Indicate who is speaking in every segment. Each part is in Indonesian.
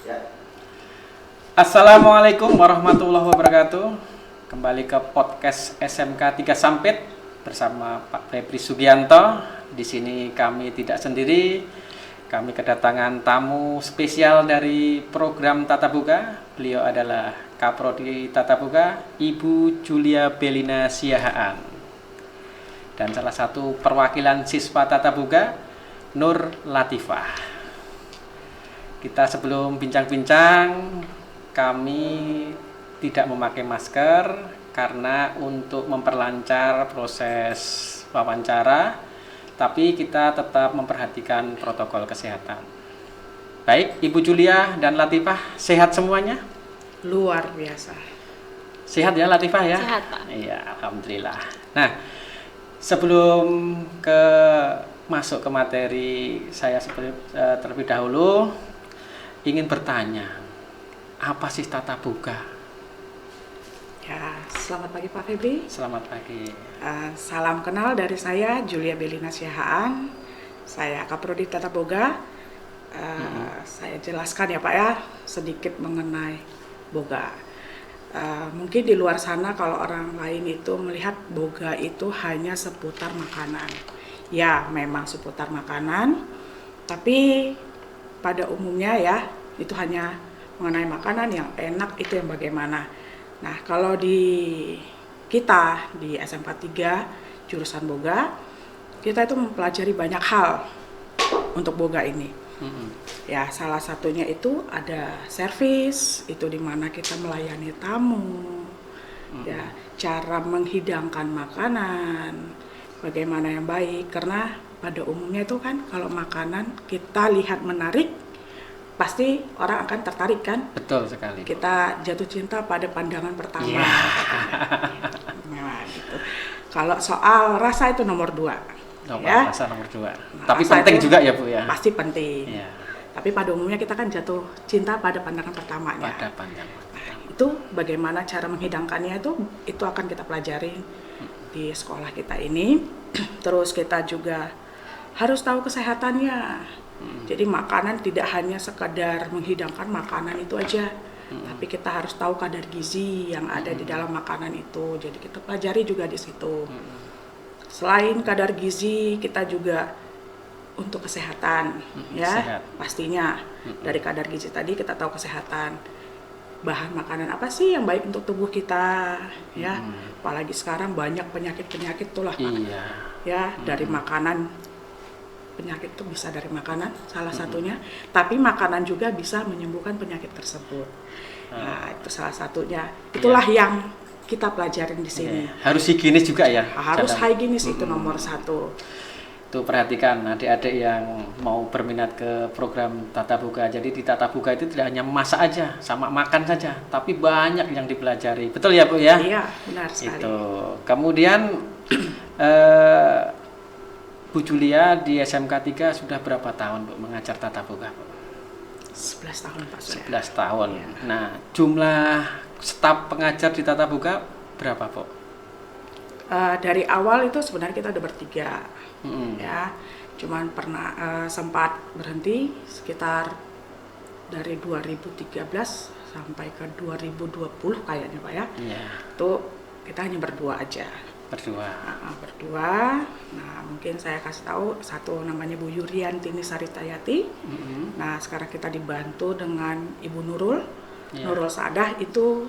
Speaker 1: Ya.
Speaker 2: Assalamualaikum warahmatullahi wabarakatuh. Kembali ke podcast SMK 3 Sampit bersama Pak Febri Sugianto. Di sini kami tidak sendiri. Kami kedatangan tamu spesial dari program Tatap Muka. Beliau adalah Kaprodi Tatap Muka, Ibu Julia Belina Siahaan. Dan salah satu perwakilan siswa Tatap Muka, Nur Latifah. Kita sebelum bincang-bincang, kami tidak memakai masker karena untuk memperlancar proses wawancara, tapi kita tetap memperhatikan protokol kesehatan. Baik, Ibu Julia dan Latifah, sehat semuanya?
Speaker 3: Luar biasa.
Speaker 2: Sehat ya Latifah ya?
Speaker 4: Sehat, Pak.
Speaker 2: Iya, alhamdulillah. Nah, sebelum masuk ke materi saya terlebih dahulu ingin bertanya, apa sih Tatap Muka?
Speaker 3: Ya, selamat pagi Pak Febri.
Speaker 2: Selamat pagi.
Speaker 3: Salam kenal dari saya, Julia Belina Siahaan. Saya Kaprodi Tatap Muka. Saya jelaskan ya Pak ya, sedikit mengenai boga. Mungkin di luar sana kalau orang lain itu melihat boga itu hanya seputar makanan. Ya, memang seputar makanan, tapi pada umumnya ya, itu hanya mengenai makanan yang enak itu yang bagaimana. Nah, kalau di kita di SMK 3 jurusan boga, kita itu mempelajari banyak hal untuk boga ini. Ya, salah satunya itu ada servis, itu di mana kita melayani tamu. Ya, cara menghidangkan makanan, bagaimana yang baik, karena pada umumnya itu kan kalau makanan kita lihat menarik, pasti orang akan tertarik kan?
Speaker 2: Betul sekali.
Speaker 3: Kita jatuh cinta pada pandangan pertama.
Speaker 2: Yeah.
Speaker 3: Nah, gitu. Kalau soal rasa itu nomor 2.
Speaker 2: Rasa nomor 2. Tapi
Speaker 3: Rasa
Speaker 2: penting
Speaker 3: itu
Speaker 2: juga ya Bu ya?
Speaker 3: Pasti penting.
Speaker 2: Yeah.
Speaker 3: Tapi pada umumnya kita kan jatuh cinta pada pandangan pertamanya.
Speaker 2: Pada pandangan.
Speaker 3: Itu bagaimana cara menghidangkannya itu akan kita pelajari di sekolah kita ini. Terus kita juga harus tahu kesehatannya. Jadi makanan tidak hanya sekadar menghidangkan makanan itu aja, tapi kita harus tahu kadar gizi yang ada di dalam makanan itu. Jadi kita pelajari juga di situ. Selain kadar gizi, kita juga untuk kesehatan, ya
Speaker 2: Sehat.
Speaker 3: pastinya dari kadar gizi tadi kita tahu kesehatan. Bahan makanan apa sih yang baik untuk tubuh kita, ya? Apalagi sekarang banyak penyakit-penyakit itulah, Pak.
Speaker 2: Iya.
Speaker 3: Ya, dari makanan. Penyakit itu bisa dari makanan salah satunya, tapi makanan juga bisa menyembuhkan penyakit tersebut. Nah, itu salah satunya. Itulah yang kita pelajarin di sini.
Speaker 2: Harus higienis juga ya?
Speaker 3: Harus higienis itu nomor 1.
Speaker 2: Tuh perhatikan adik-adik yang mau berminat ke program Tatap Muka. Jadi di Tatap Muka itu tidak hanya masak aja, sama makan saja, tapi banyak yang dipelajari. Betul ya Bu ya?
Speaker 3: Iya, benar sekali.
Speaker 2: Itu. Kemudian Bu Julia di SMK 3 sudah berapa tahun Bu mengajar Tatap Muka?
Speaker 3: 11 tahun Pak sudah.
Speaker 2: 11 tahun.
Speaker 3: Ya.
Speaker 2: Nah, jumlah staf pengajar di Tatap Muka berapa Bu?
Speaker 3: Dari awal itu sebenarnya kita udah bertiga, ya. Cuman pernah sempat berhenti sekitar dari 2013 sampai ke 2020 kayaknya Pak ya.
Speaker 2: Iya.
Speaker 3: Itu kita hanya berdua aja.
Speaker 2: Berdua.
Speaker 3: Berdua. Nah, mungkin saya kasih tahu satu namanya Bu Yuriantini Saritayati. Nah, sekarang kita dibantu dengan Ibu Nurul. Nurul Saadah itu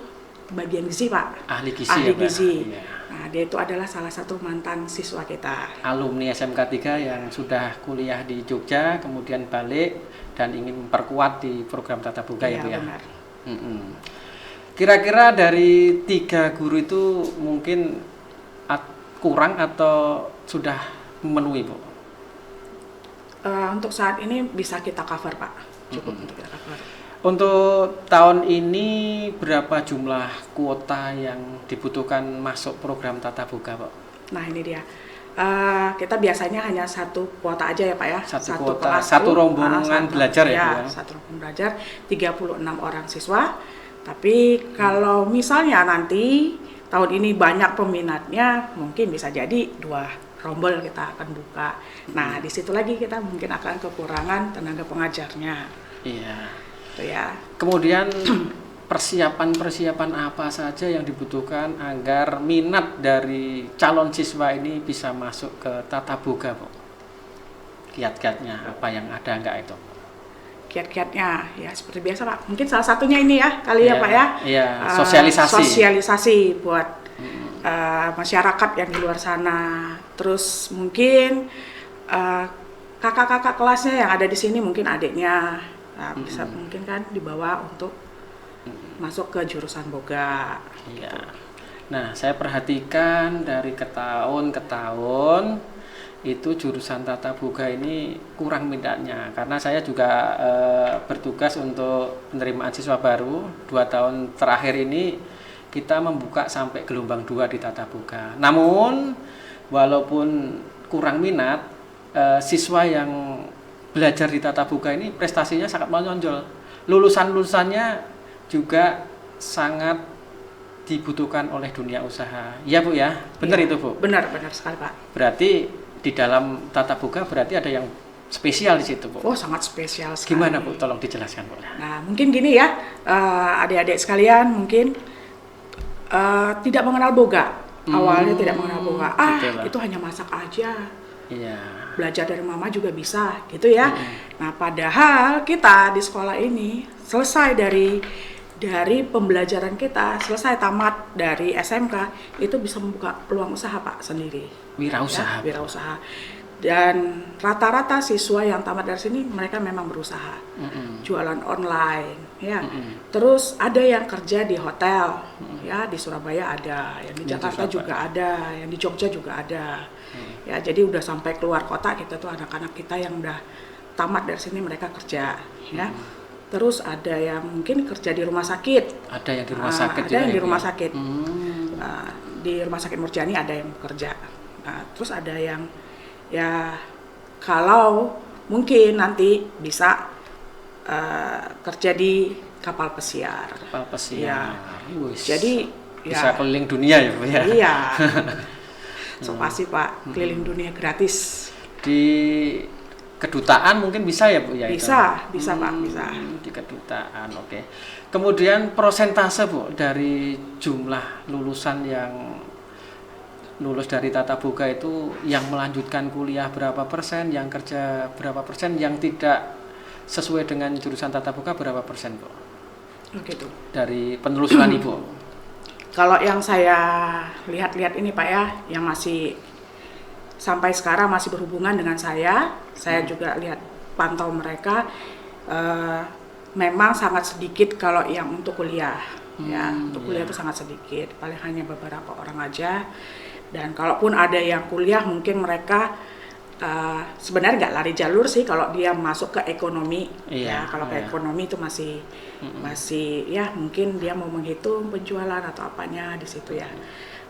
Speaker 3: bagian gizi Pak.
Speaker 2: Ahli gizi
Speaker 3: Ahli
Speaker 2: ya, Pak?
Speaker 3: gizi.
Speaker 2: Iya.
Speaker 3: Nah, dia itu adalah salah satu mantan siswa kita.
Speaker 2: Alumni SMK 3 yang sudah kuliah di Jogja, kemudian balik dan ingin memperkuat di program Tatap Muka ya Bu ya?
Speaker 3: Benar.
Speaker 2: Kira-kira dari 3 guru itu mungkin kurang atau sudah memenuhi Bu?
Speaker 3: Untuk saat ini bisa kita cover Pak. Cukup untuk kita cover.
Speaker 2: Untuk tahun ini berapa jumlah kuota yang dibutuhkan masuk program Tatap Muka Pak?
Speaker 3: Nah, ini dia. Kita biasanya hanya satu kuota aja ya Pak ya.
Speaker 2: Satu kuota,
Speaker 3: kelas
Speaker 2: satu
Speaker 3: tuh,
Speaker 2: rombongan belajar ya Bu ya?
Speaker 3: Satu rombongan belajar, 36 orang siswa. Tapi kalau misalnya nanti tahun ini banyak peminatnya, mungkin bisa jadi 2 rombel kita akan buka. Nah, di situ lagi kita mungkin akan kekurangan tenaga pengajarnya.
Speaker 2: Iya.
Speaker 3: Itu ya.
Speaker 2: Kemudian persiapan apa saja yang dibutuhkan agar minat dari calon siswa ini bisa masuk ke Tata Boga, Bu? Kiat-kiatnya apa yang ada enggak itu?
Speaker 3: Kiat-kiatnya ya seperti biasa Pak. Mungkin salah satunya ini ya kali ya Pak ya.
Speaker 2: Iya, sosialisasi.
Speaker 3: Sosialisasi buat masyarakat yang di luar sana. Terus mungkin kakak-kakak kelasnya yang ada di sini, mungkin adiknya bisa mungkin kan dibawa untuk masuk ke jurusan Boga.
Speaker 2: Iya. Nah, saya perhatikan dari ke tahun itu jurusan Tata Boga ini kurang minatnya, karena saya juga bertugas untuk penerimaan siswa baru 2 tahun terakhir ini. Kita membuka sampai gelombang 2 di Tata Boga. Namun walaupun kurang minat, siswa yang belajar di Tata Boga ini prestasinya sangat menonjol. Lulusannya juga sangat dibutuhkan oleh dunia usaha. Iya Bu ya, benar
Speaker 3: Ya,
Speaker 2: itu Bu.
Speaker 3: benar sekali Pak.
Speaker 2: Berarti di dalam Tata Boga berarti ada yang spesial di situ, Bu.
Speaker 3: Oh, sangat spesial sekali.
Speaker 2: Gimana Bu? Tolong dijelaskan Bu.
Speaker 3: Nah, mungkin gini ya, adik-adik sekalian mungkin tidak mengenal Boga. Awalnya tidak mengenal Boga.
Speaker 2: Gitu lah.
Speaker 3: Itu hanya masak aja.
Speaker 2: Iya.
Speaker 3: Belajar dari mama juga bisa, gitu ya. Nah, padahal kita di sekolah ini selesai dari pembelajaran kita, selesai tamat dari SMK, itu bisa membuka peluang usaha Pak sendiri.
Speaker 2: Wirausaha.
Speaker 3: Ya, wirausaha. Dan rata-rata siswa yang tamat dari sini mereka memang berusaha, jualan online, ya. Terus ada yang kerja di hotel, ya di Surabaya ada, yang di Jakarta juga ada, yang di Jogja juga ada, ya. Jadi udah sampai keluar kota kita tuh anak-anak kita yang udah tamat dari sini mereka kerja, ya. Terus ada yang mungkin kerja di rumah sakit,
Speaker 2: Ada yang di rumah sakit
Speaker 3: ada
Speaker 2: juga
Speaker 3: yang di
Speaker 2: ya,
Speaker 3: rumah
Speaker 2: Bu?
Speaker 3: sakit, di rumah sakit Murjani ada yang bekerja. Terus ada yang ya kalau mungkin nanti bisa kerja di kapal pesiar.
Speaker 2: Kapal pesiar.
Speaker 3: Ya.
Speaker 2: Wis.
Speaker 3: Jadi
Speaker 2: bisa
Speaker 3: ya,
Speaker 2: keliling dunia ya Bu ya.
Speaker 3: iya. So pasti Pak, keliling dunia gratis.
Speaker 2: Di kedutaan mungkin bisa ya Bu ya?
Speaker 3: Bisa
Speaker 2: itu?
Speaker 3: Pak, bisa.
Speaker 2: Di kedutaan, oke. Kemudian prosentase Bu dari jumlah lulusan yang lulus dari Tata Boga itu yang melanjutkan kuliah berapa persen, yang kerja berapa persen, yang tidak sesuai dengan jurusan Tata Boga berapa persen Bu?
Speaker 3: Gitu.
Speaker 2: Dari penelusuran Ibu.
Speaker 3: Kalau yang saya lihat-lihat ini Pak ya, yang masih sampai sekarang masih berhubungan dengan saya juga lihat pantau mereka, memang sangat sedikit kalau yang untuk kuliah, ya untuk kuliah itu sangat sedikit, paling hanya beberapa orang aja. Dan kalaupun ada yang kuliah mungkin mereka sebenarnya nggak lari jalur sih kalau dia masuk ke ekonomi, ya kalau ke ekonomi itu masih ya mungkin dia mau menghitung penjualan atau apanya di situ ya.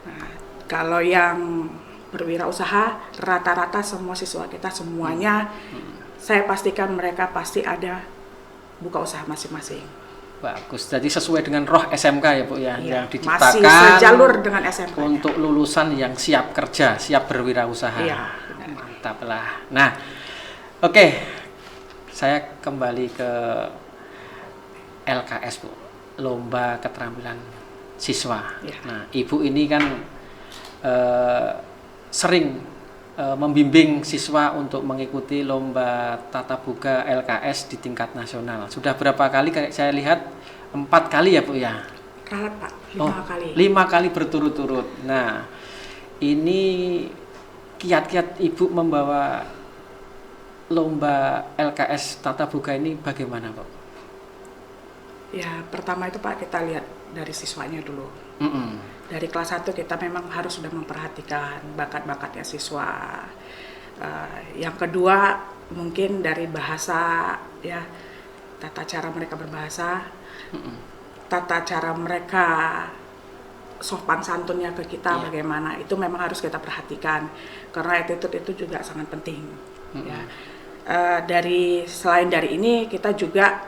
Speaker 3: Nah, kalau yang berwirausaha rata-rata semua siswa kita semuanya saya pastikan mereka pasti ada buka usaha masing-masing.
Speaker 2: Bagus, jadi sesuai dengan roh SMK ya Bu ya, yang
Speaker 3: masih
Speaker 2: diciptakan
Speaker 3: sejalur dengan SMK
Speaker 2: untuk lulusan yang siap kerja, siap berwirausaha.
Speaker 3: Iya,
Speaker 2: mantap lah. Nah, oke, saya kembali ke LKS Bu, Lomba Keterampilan Siswa.
Speaker 3: Ya.
Speaker 2: Nah, Ibu ini kan sering membimbing siswa untuk mengikuti lomba Tata Boga LKS di tingkat nasional. Sudah berapa kali? Saya lihat 4 kali ya Bu ya?
Speaker 3: Ralat Pak, 5 kali.
Speaker 2: 5 kali berturut-turut. Nah, ini kiat-kiat Ibu membawa lomba LKS Tata Boga ini bagaimana Pak?
Speaker 3: Ya, pertama itu Pak kita lihat dari siswanya dulu. Dari kelas 1 kita memang harus sudah memperhatikan bakat-bakatnya siswa. Yang kedua mungkin dari bahasa ya, tata cara mereka berbahasa, tata cara mereka sopan santunnya ke kita bagaimana, itu memang harus kita perhatikan karena attitude itu juga sangat penting. Ya. Selain dari ini kita juga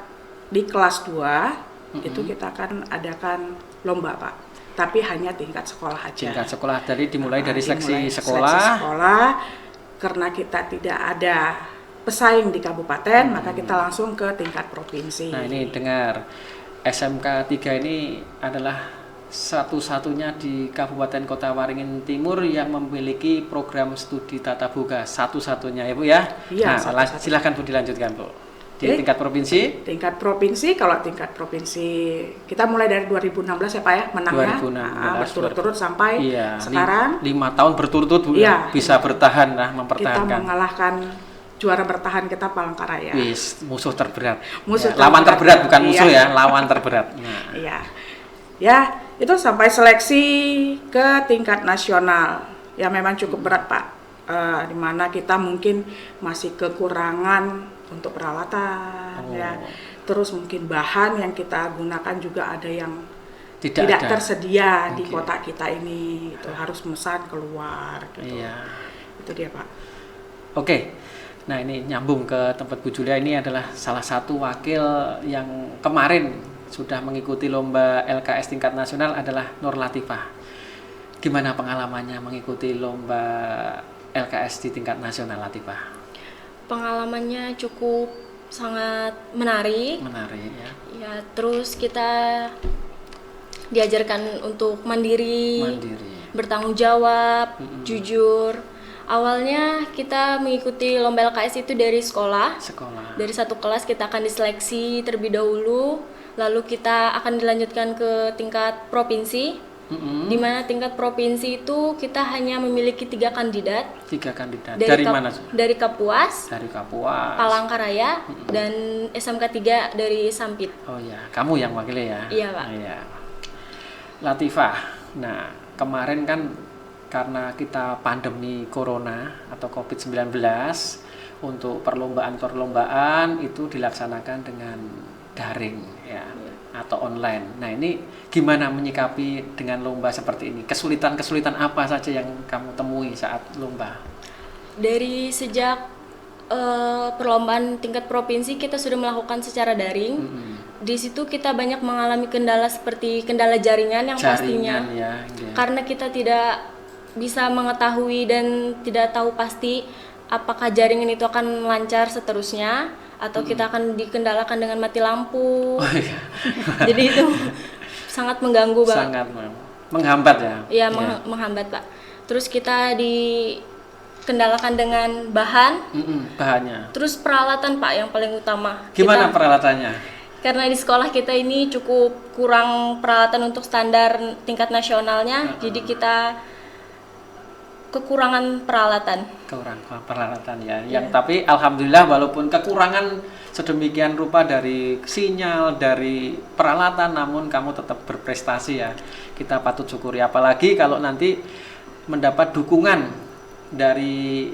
Speaker 3: di kelas 2 itu kita akan adakan lomba Pak, tapi hanya tingkat sekolah aja.
Speaker 2: Tingkat sekolah, dari dimulai dari seleksi
Speaker 3: Seleksi
Speaker 2: sekolah.
Speaker 3: karena kita tidak ada pesaing di kabupaten, maka kita langsung ke tingkat provinsi.
Speaker 2: Nah ini dengar, SMK 3 ini adalah satu-satunya di Kabupaten Kota Waringin Timur yang memiliki program studi tata boga, satu-satunya ya Bu ya.
Speaker 3: Iya,
Speaker 2: Nah silahkan Bu dilanjutkan Bu. Di tingkat provinsi?
Speaker 3: Tingkat provinsi, kalau tingkat provinsi kita mulai dari 2016 ya Pak ya, menangnya
Speaker 2: 2016
Speaker 3: berturut-turut sampai sekarang
Speaker 2: 5 tahun berturut-turut Bu bisa bertahan lah, mempertahankan.
Speaker 3: Kita mengalahkan juara bertahan kita Palangkaraya.
Speaker 2: Wis, musuh terberat.
Speaker 3: Lawan
Speaker 2: terberat bukan musuh ya, lawan terberat. Nah.
Speaker 3: Iya. Ya, itu sampai seleksi ke tingkat nasional. Ya memang cukup berat Pak. Di mana kita mungkin masih kekurangan untuk peralatan ya. Terus mungkin bahan yang kita gunakan juga ada yang tidak tersedia di kota kita ini. Itu harus memesan keluar gitu.
Speaker 2: Iya.
Speaker 3: Itu dia Pak.
Speaker 2: Oke. Nah ini nyambung ke tempat Bu Julia, ini adalah salah satu wakil yang kemarin sudah mengikuti lomba LKS tingkat nasional adalah Nur Latifah. Gimana pengalamannya mengikuti lomba LKS di tingkat nasional Latifah?
Speaker 1: Pengalamannya cukup sangat menarik.
Speaker 2: Menarik ya.
Speaker 1: Ya, terus kita diajarkan untuk mandiri. Bertanggung jawab, jujur. Awalnya kita mengikuti lomba LKS itu dari sekolah. Dari satu kelas kita akan diseleksi terlebih dahulu, lalu kita akan dilanjutkan ke tingkat provinsi. Di mana tingkat provinsi itu kita hanya memiliki 3 kandidat.
Speaker 2: 3 kandidat. Dari mana?
Speaker 1: Dari Kapuas. Palangkaraya dan SMK 3 dari Sampit.
Speaker 2: Oh ya, kamu yang wakilnya ya?
Speaker 1: Iya Pak.
Speaker 2: Iya. Latifah. Nah, kemarin kan karena kita pandemi corona atau COVID-19, untuk perlombaan itu dilaksanakan dengan daring ya, atau online. Nah ini gimana menyikapi dengan lomba seperti ini? Kesulitan-kesulitan apa saja yang kamu temui saat lomba?
Speaker 1: Dari sejak perlombaan tingkat provinsi kita sudah melakukan secara daring. Di situ kita banyak mengalami kendala seperti kendala jaringan yang pastinya
Speaker 2: ya.
Speaker 1: Karena kita tidak bisa mengetahui dan tidak tahu pasti apakah jaringan itu akan lancar seterusnya atau kita akan dikendalakan dengan mati lampu. Jadi itu sangat mengganggu Pak.
Speaker 2: Sangat menghambat ya.
Speaker 1: Iya, menghambat Pak. Terus kita dikendalakan dengan bahannya. Terus peralatan Pak yang paling utama.
Speaker 2: Gimana peralatannya?
Speaker 1: Karena di sekolah kita ini cukup kurang peralatan untuk standar tingkat nasionalnya, jadi kita kekurangan peralatan ya. Yang tapi alhamdulillah walaupun kekurangan sedemikian rupa dari sinyal, dari peralatan, namun kamu tetap berprestasi ya. Kita patut syukuri, apalagi kalau nanti mendapat dukungan dari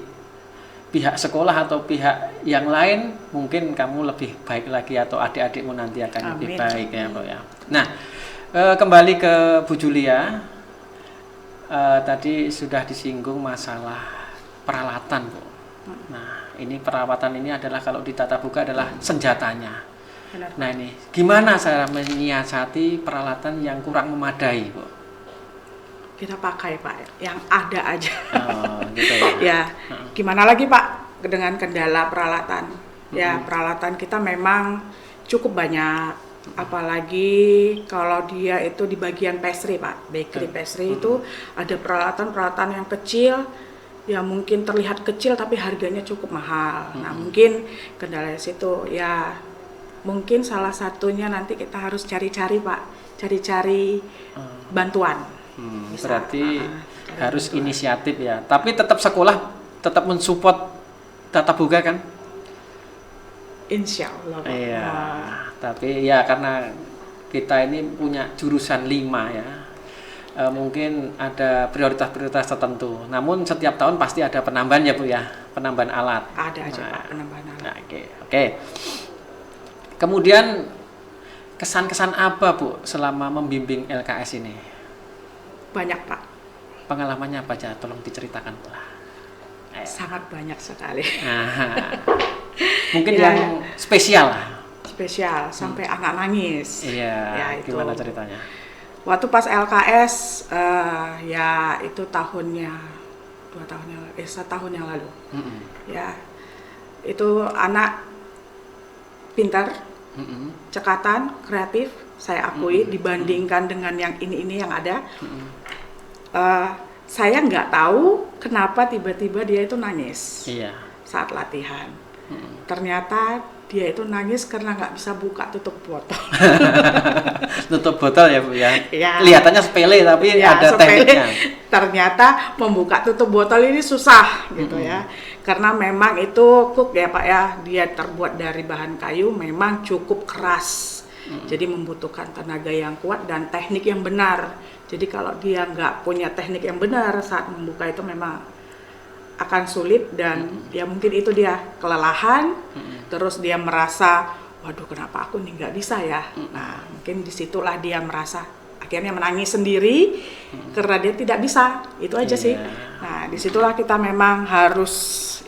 Speaker 1: pihak sekolah atau pihak yang lain, mungkin kamu lebih baik lagi atau adik-adikmu nanti akan lebih baik ya Bu ya. Nah, kembali ke Bu Julia. Tadi sudah disinggung masalah peralatan Bu. Nah ini peralatan ini adalah kalau di tata boga adalah senjatanya. Nah ini gimana cara menyiasati peralatan yang kurang memadai Bu?
Speaker 3: Kita pakai Pak yang ada aja.
Speaker 2: Gitu ya.
Speaker 3: Ya gimana lagi Pak dengan kendala peralatan. Ya peralatan kita memang cukup banyak. Apalagi kalau dia itu di bagian pastry Pak, bakery pastry itu ada peralatan-peralatan yang kecil, yang mungkin terlihat kecil tapi harganya cukup mahal. Nah mungkin kendala situ ya, mungkin salah satunya nanti kita harus cari-cari Pak, cari-cari bantuan.
Speaker 2: Berarti harus bantuan. Inisiatif ya, tapi tetap sekolah tetap mensupport tata boga kan?
Speaker 3: Insya Allah.
Speaker 2: Iya. Tapi ya karena kita ini punya jurusan 5 ya, mungkin ada prioritas-prioritas tertentu. Namun setiap tahun pasti ada penambahan ya Bu ya, penambahan alat.
Speaker 3: Ada aja Pak penambahan alat.
Speaker 2: Nah, oke. Kemudian kesan-kesan apa Bu selama membimbing LKS ini?
Speaker 3: Banyak Pak.
Speaker 2: Pengalamannya apa aja? Tolong diceritakan Bu.
Speaker 3: Sangat banyak sekali.
Speaker 2: Mungkin yang spesial lah.
Speaker 3: Spesial sampai anak nangis.
Speaker 2: Iya. Ya, gimana ceritanya?
Speaker 3: Waktu pas LKS ya itu tahunnya 1 tahun yang lalu. Ya Itu anak pintar, cekatan, kreatif, saya akui dibandingkan dengan yang ini yang ada. Saya nggak tahu kenapa tiba-tiba dia itu nangis saat latihan. Ternyata dia itu nangis karena nggak bisa buka tutup botol.
Speaker 2: Tutup botol ya Bu ya.
Speaker 3: Ya.
Speaker 2: Kelihatannya sepele tapi
Speaker 3: Ya,
Speaker 2: ada
Speaker 3: sepele.
Speaker 2: tekniknya.
Speaker 3: Ternyata membuka tutup botol ini susah gitu ya. Karena memang itu cook ya Pak ya, dia terbuat dari bahan kayu, memang cukup keras. Jadi membutuhkan tenaga yang kuat dan teknik yang benar. Jadi kalau dia nggak punya teknik yang benar saat membuka itu memang akan sulit dan ya mungkin itu dia kelelahan, terus dia merasa waduh kenapa aku nih nggak bisa ya. Nah mungkin disitulah dia merasa akhirnya menangis sendiri karena dia tidak bisa, itu aja sih. Nah disitulah kita memang harus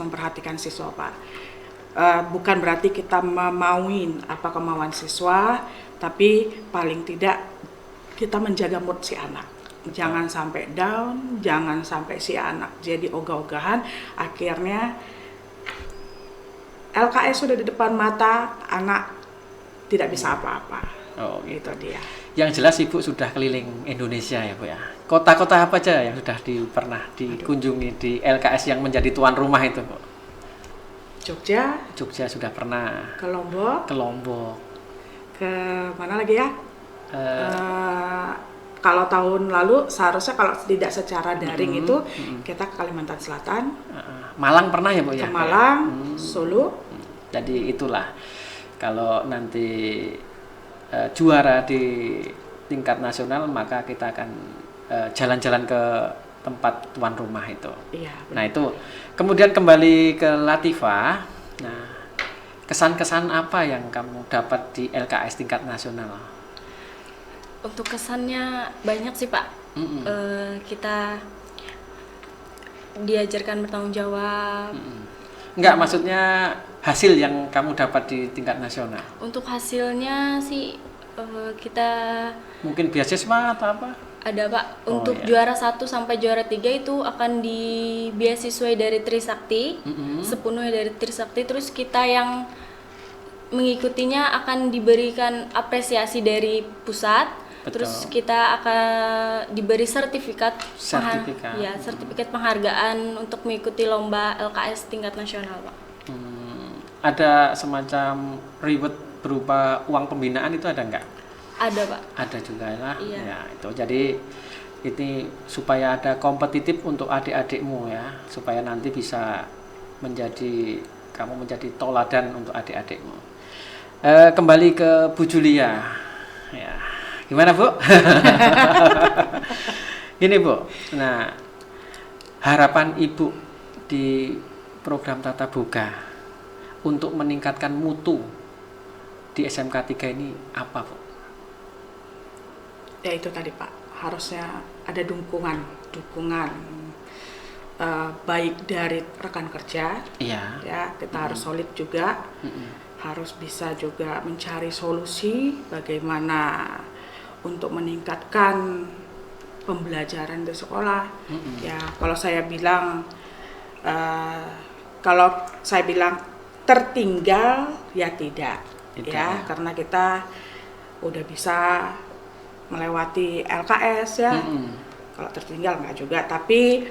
Speaker 3: memperhatikan siswa Pak. Bukan berarti kita memauin apa kemauan siswa, tapi paling tidak kita menjaga mood si anak. Jangan sampai down, jangan sampai si anak jadi ogah-ogahan, akhirnya LKS sudah di depan mata, anak tidak bisa apa-apa.
Speaker 2: Oh,
Speaker 3: itu dia.
Speaker 2: Yang jelas Ibu sudah keliling Indonesia ya Bu ya. Kota-kota apa aja yang sudah pernah dikunjungi di LKS yang menjadi tuan rumah itu Bu?
Speaker 3: Jogja
Speaker 2: sudah pernah.
Speaker 3: ke Lombok, ke mana lagi ya? Kalau tahun lalu seharusnya kalau tidak secara daring itu kita ke Kalimantan Selatan,
Speaker 2: Malang pernah ya Bu ya?
Speaker 3: ke Malang, Solo.
Speaker 2: Jadi itulah kalau nanti juara di tingkat nasional maka kita akan jalan-jalan ke tempat tuan rumah itu.
Speaker 3: Iya.
Speaker 2: Nah itu kemudian kembali ke Latifah. Nah kesan-kesan apa yang kamu dapat di LKS tingkat nasional?
Speaker 4: Untuk kesannya banyak sih Pak. Kita diajarkan bertanggung jawab.
Speaker 2: Enggak, maksudnya hasil yang kamu dapat di tingkat nasional.
Speaker 4: Untuk hasilnya sih kita
Speaker 2: Mungkin beasiswa atau apa?
Speaker 4: ada Pak. Untuk juara 1 sampai juara 3 itu akan dibeasiswai dari Trisakti, sepenuhnya dari Trisakti. Terus kita yang mengikutinya akan diberikan apresiasi dari pusat.
Speaker 2: Betul.
Speaker 4: Terus kita akan diberi sertifikat penghargaan untuk mengikuti lomba LKS tingkat nasional Pak.
Speaker 2: Ada semacam reward berupa uang pembinaan itu ada enggak?
Speaker 4: Ada Pak.
Speaker 2: Ada juga lah.
Speaker 4: Iya.
Speaker 2: Ya, itu jadi ini supaya ada kompetitif untuk adik-adikmu ya, supaya nanti bisa kamu menjadi toladan untuk adik-adikmu. Kembali ke Bu Julia. Ya. Gimana Bu? Gini Bu. Nah, harapan Ibu di program Tata Boga untuk meningkatkan mutu di SMK 3 ini apa Bu?
Speaker 3: Ya itu tadi Pak, harusnya ada dukungan baik dari rekan kerja.
Speaker 2: Iya.
Speaker 3: Ya kita harus solid juga, harus bisa juga mencari solusi bagaimana untuk meningkatkan pembelajaran di sekolah. Ya kalau saya bilang tertinggal ya tidak. Ya karena kita udah bisa melewati LKS ya. Kalau tertinggal enggak juga, tapi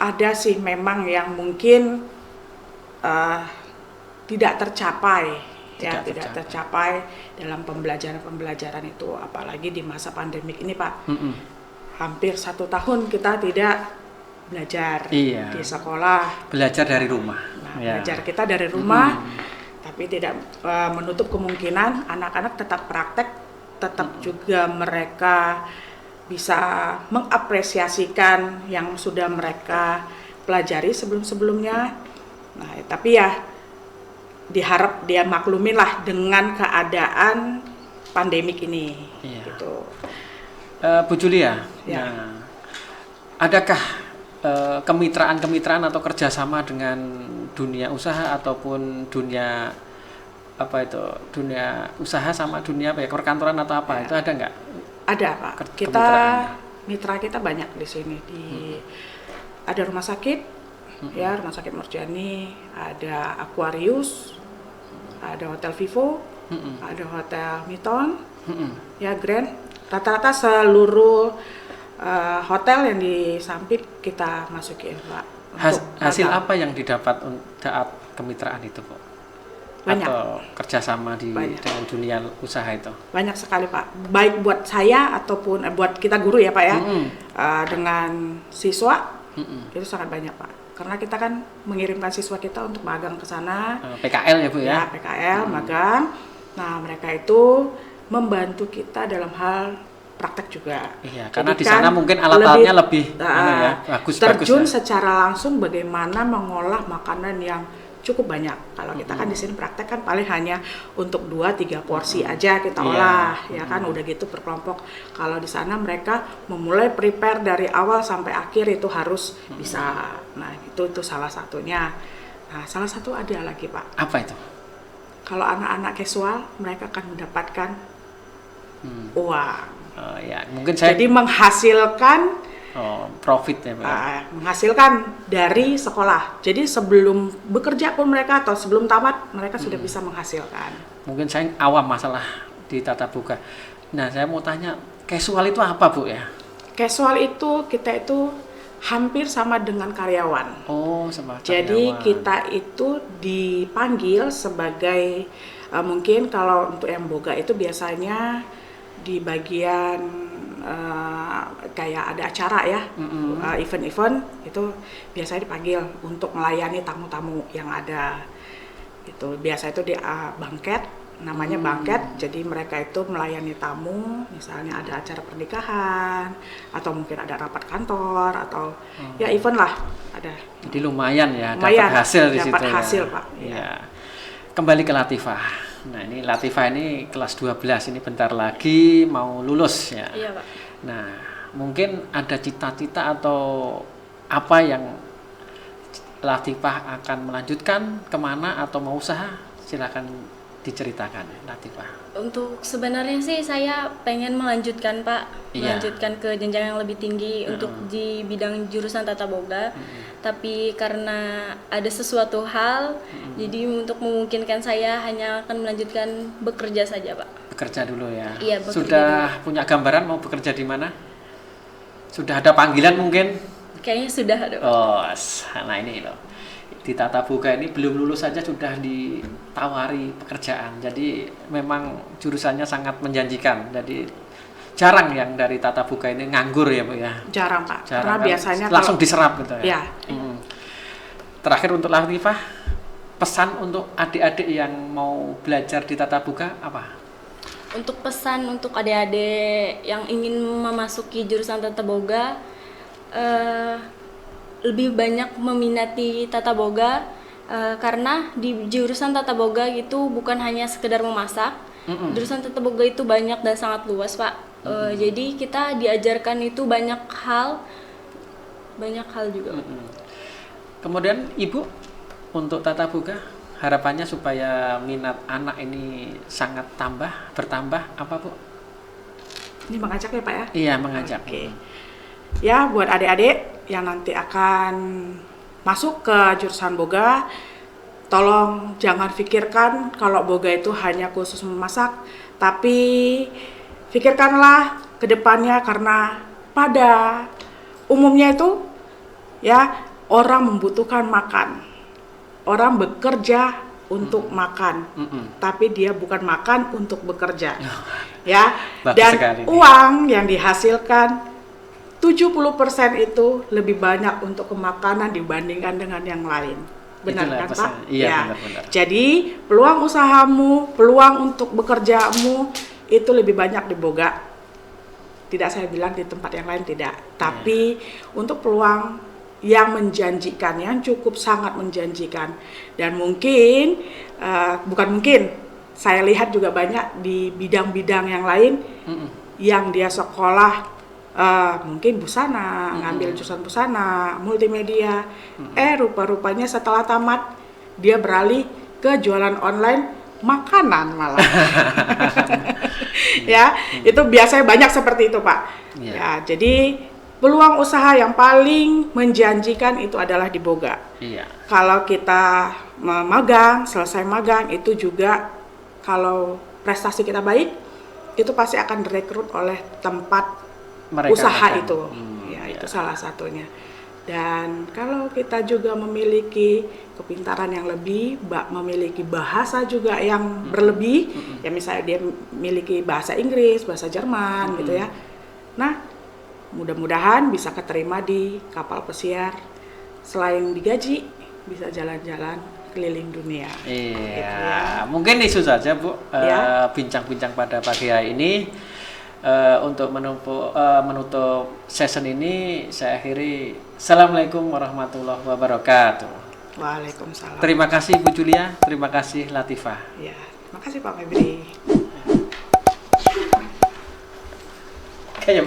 Speaker 3: ada sih memang yang mungkin tidak tercapai dalam pembelajaran itu, apalagi di masa pandemik ini Pak. Hampir 1 tahun kita tidak belajar di sekolah.
Speaker 2: Belajar dari rumah.
Speaker 3: Belajar kita dari rumah, tapi tidak menutup kemungkinan anak-anak tetap praktek, tetap juga mereka bisa mengapresiasikan yang sudah mereka pelajari sebelum-sebelumnya. Nah, tapi ya diharap dia maklumin lah dengan keadaan pandemik ini. Gitu.
Speaker 2: Bu Julia,
Speaker 3: ya.
Speaker 2: Nah, adakah kemitraan atau kerjasama dengan dunia usaha ataupun dunia usaha sama dunia perkantoran atau apa? Itu ada nggak?
Speaker 3: Ada Pak. Mitra kita banyak di sini. Ada rumah sakit, ya Rumah Sakit Murjani, ada Aquarius, ada Hotel Vivo, ada Hotel Miton, ya Grand. Rata-rata seluruh hotel yang di Sampit kita masukin, Pak.
Speaker 1: Hasil apa yang didapat saat kemitraan itu, Bu?
Speaker 3: Banyak.
Speaker 1: Atau kerjasama dengan dunia usaha itu?
Speaker 3: Banyak sekali, Pak. Baik buat saya ataupun buat kita guru ya, Pak ya. Dengan siswa itu sangat banyak, Pak. Karena kita kan mengirimkan siswa kita untuk magang ke sana.
Speaker 1: PKL ya, Bu ya?
Speaker 3: Ya, PKL, magang. Nah, mereka itu membantu kita dalam hal praktek juga.
Speaker 1: Iya, karena
Speaker 3: Jadi
Speaker 1: di sana mungkin alat-alatnya lebih bagus
Speaker 3: terjun
Speaker 1: ya.
Speaker 3: secara langsung bagaimana mengolah makanan yang cukup banyak. Kalau kita kan di sini praktek kan paling hanya untuk 2-3 porsi aja kita olah, ya kan udah gitu berkelompok. Kalau di sana mereka memulai prepare dari awal sampai akhir itu harus bisa. Nah, itu salah satunya. Nah, salah satu ada lagi, Pak.
Speaker 1: Apa itu?
Speaker 3: Kalau anak-anak casual mereka akan mendapatkan uang.
Speaker 1: Oh, ya, mungkin saya
Speaker 3: Jadi menghasilkan
Speaker 1: profit ya, Pak.
Speaker 3: Menghasilkan dari sekolah. Jadi sebelum bekerja pun mereka atau sebelum tamat mereka sudah bisa menghasilkan.
Speaker 1: Mungkin saya awam masalah di tata boga. Nah, saya mau tanya, casual itu apa, Bu ya?
Speaker 3: Casual itu kita itu hampir sama dengan karyawan.
Speaker 1: Oh, sama
Speaker 3: Jadi
Speaker 1: karyawan.
Speaker 3: kita itu dipanggil sebagai mungkin kalau untuk yang boga itu biasanya di bagian kayak ada acara ya, event-event itu biasanya dipanggil untuk melayani tamu-tamu yang ada. Itu biasa itu di banket, namanya banket. Jadi mereka itu melayani tamu, misalnya ada acara pernikahan atau mungkin ada rapat kantor atau ya event lah ada.
Speaker 1: Jadi lumayan ya,
Speaker 3: Lumayan,
Speaker 1: dapat hasil di situ.
Speaker 3: dapat hasil,
Speaker 1: ya.
Speaker 3: Pak.
Speaker 1: Ya. Kembali ke Latifah. Nah, ini Latifah ini kelas 12, ini bentar lagi mau lulus ya.
Speaker 4: Iya, Pak.
Speaker 1: Nah, mungkin ada cita-cita atau apa yang Latifah akan melanjutkan kemana atau mau usaha? Silakan diceritakan, Latifah.
Speaker 4: Untuk sebenarnya sih saya pengen melanjutkan, Pak,
Speaker 1: Iya.
Speaker 4: melanjutkan ke jenjang yang lebih tinggi untuk di bidang jurusan tata boga. Tapi karena ada sesuatu hal, jadi untuk memungkinkan saya hanya akan melanjutkan bekerja saja, Pak.
Speaker 1: Bekerja dulu ya.
Speaker 4: Iya, bekerja
Speaker 1: Sudah punya gambaran mau bekerja di mana? Sudah ada panggilan mungkin?
Speaker 4: Kayaknya sudah ada, Pak.
Speaker 1: Oh, nah ini loh. Di tata boga ini belum lulus saja sudah ditawari pekerjaan. Jadi memang jurusannya sangat menjanjikan. Jadi jarang yang dari tata boga ini nganggur ya, Bu ya.
Speaker 3: Jarang, Pak.
Speaker 1: Jarang,
Speaker 3: Karena
Speaker 1: kan
Speaker 3: biasanya
Speaker 1: langsung
Speaker 3: kalau,
Speaker 1: diserap gitu ya.
Speaker 3: ya,
Speaker 1: Terakhir untuk Latifah, pesan untuk adik-adik yang mau belajar di tata boga apa?
Speaker 4: Untuk pesan untuk adik-adik yang ingin memasuki jurusan tata boga, lebih banyak meminati tata boga karena di jurusan tata boga itu bukan hanya sekedar memasak. Jurusan tata boga itu banyak dan sangat luas, Pak. Jadi kita diajarkan itu banyak hal juga.
Speaker 1: Kemudian Ibu untuk tata boga harapannya supaya minat anak ini sangat bertambah apa, Bu?
Speaker 3: ini mengajak ya, Pak ya.
Speaker 1: Iya, mengajak.
Speaker 3: Oke. Ya, buat adik-adik yang nanti akan masuk ke jurusan boga, tolong jangan pikirkan kalau boga itu hanya khusus memasak, tapi pikirkanlah ke depannya karena pada umumnya itu ya orang membutuhkan makan. Orang bekerja untuk makan, tapi dia bukan makan untuk bekerja. Ya,
Speaker 1: Bagus
Speaker 3: dan
Speaker 1: sekali nih.
Speaker 3: uang yang dihasilkan 70% itu lebih banyak untuk kemakanan dibandingkan dengan yang lain. Benar
Speaker 1: Itulah
Speaker 3: kan,
Speaker 1: pesan.
Speaker 3: Pak?
Speaker 1: Iya,
Speaker 3: Ya.
Speaker 1: benar-benar.
Speaker 3: Jadi, peluang usahamu, peluang untuk bekerjamu itu lebih banyak di boga. Tidak saya bilang di tempat yang lain tidak, tapi untuk peluang yang menjanjikan, yang cukup sangat menjanjikan. Dan mungkin, bukan mungkin, saya lihat juga banyak di bidang-bidang yang lain yang dia sekolah mungkin busana, ngambil jurusan busana, multimedia. Rupa-rupanya setelah tamat dia beralih ke jualan online makanan malah. Ya, itu biasanya banyak seperti itu, Pak.
Speaker 1: Iya.
Speaker 3: Ya, jadi peluang usaha yang paling menjanjikan itu adalah di Boga.
Speaker 1: Iya.
Speaker 3: Kalau kita magang, selesai magang itu juga kalau prestasi kita baik, itu pasti akan direkrut oleh tempat
Speaker 1: Mereka
Speaker 3: usaha
Speaker 1: magang.
Speaker 3: itu. Ya, itu salah satunya. Dan kalau kita juga memiliki kepintaran yang lebih, memiliki bahasa juga yang berlebih, ya misalnya dia memiliki bahasa Inggris, bahasa Jerman gitu ya. Nah, mudah-mudahan bisa keterima di kapal pesiar. Selain digaji, bisa jalan-jalan keliling dunia.
Speaker 1: Iya,
Speaker 3: Gitu ya.
Speaker 1: mungkin itu saja Bu,
Speaker 3: Ya.
Speaker 1: bincang-bincang pada pagi hari ini. Untuk menutup session ini saya akhiri. Assalamualaikum warahmatullahi wabarakatuh.
Speaker 3: Waalaikumsalam.
Speaker 1: Terima kasih Bu Julia, terima kasih Latifah.
Speaker 3: Ya, terima kasih Pak Febri.